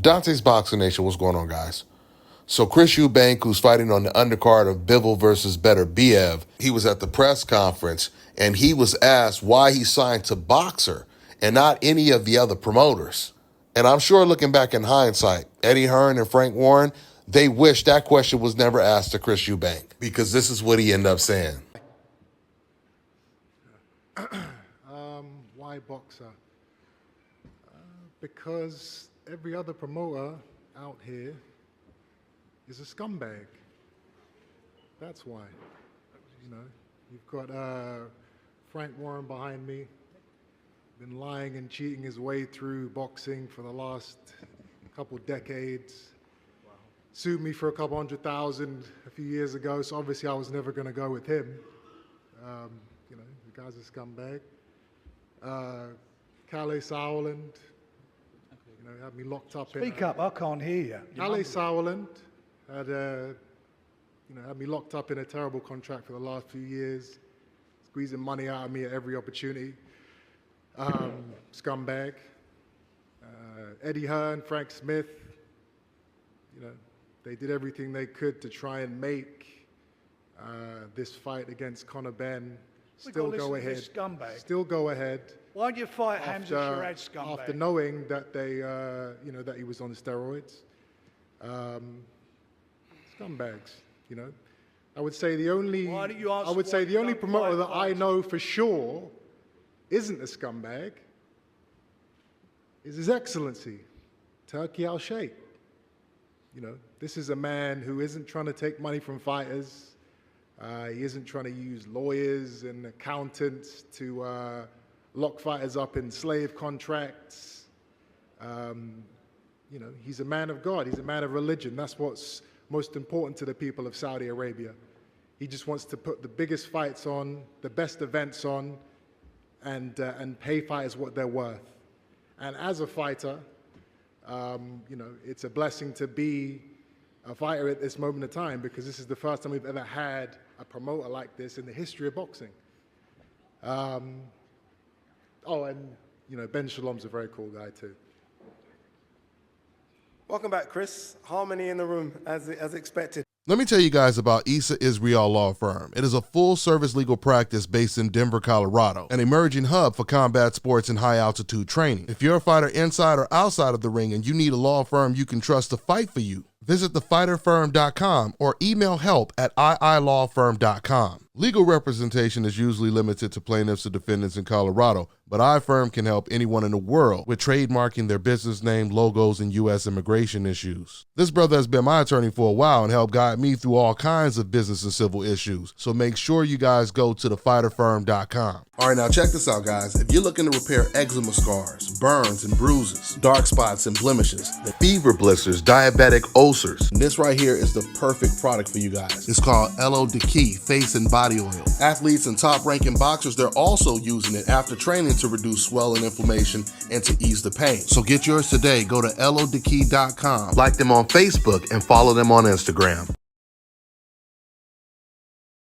Dante's Boxing Nation, what's going on, guys? So Chris Eubank, who's fighting on the undercard of Bivol versus Better Biev, he was at the press conference and he was asked why he signed to Boxer and not any of the other promoters. And I'm sure looking back in hindsight, Eddie Hearn and Frank Warren, they wish that question was never asked to Chris Eubank, because this is what he ended up saying. Why Boxer? Because every other promoter out here is a scumbag. That's why. You know, you've got Frank Warren behind me, been lying and cheating his way through boxing for the last couple decades. Wow. Sued me for a couple $100,000 a few years ago, so obviously I was never going to go with him. You know, the guy's a scumbag. Calais Sauerland, you know, had me locked up. Speak up, I can't hear you. Calais Sauerland had me locked up in a terrible contract for the last few years, squeezing money out of me at every opportunity. Scumbag. Eddie Hearn, Frank Smith, you know, they did everything they could to try and make this fight against Conor Benn still go ahead. Still go ahead. Why don't you fight Hamza Sharad, scumbag? After knowing that they, that he was on steroids. Scumbags, you know. I would say the only promoter that I know for sure isn't a scumbag is His Excellency, Turki Al-Sheikh. You know, this is a man who isn't trying to take money from fighters. He isn't trying to use lawyers and accountants to lock fighters up in slave contracts. You know, he's a man of God. He's a man of religion. That's what's most important to the people of Saudi Arabia. He just wants to put the biggest fights on, the best events on, and pay fighters what they're worth. And as a fighter, you know, it's a blessing to be a fighter at this moment in time, because this is the first time we've ever had a promoter like this in the history of boxing. Oh, and you know, Ben Shalom's a very cool guy too. Welcome back, Chris. Harmony in the room, as expected. Let me tell you guys about Issa Israel Law Firm. It is a full-service legal practice based in Denver, Colorado, an emerging hub for combat sports and high-altitude training. If you're a fighter inside or outside of the ring and you need a law firm you can trust to fight for you, visit thefighterfirm.com or email help@iilawfirm.com. Legal representation is usually limited to plaintiffs or defendants in Colorado, but iFirm can help anyone in the world with trademarking their business name, logos, and U.S. immigration issues. This brother has been my attorney for a while and helped guide me through all kinds of business and civil issues, so make sure you guys go to thefighterfirm.com. All right, now check this out, guys. If you're looking to repair eczema scars, burns and bruises, dark spots and blemishes, fever blisters, diabetic ulcers, this right here is the perfect product for you guys. It's called Elo Diki Face and Body Oil. Athletes and top-ranking boxers, they're also using it after training to reduce swelling, inflammation, and to ease the pain. So get yours today. Go to elodiki.com, like them on Facebook, and follow them on Instagram.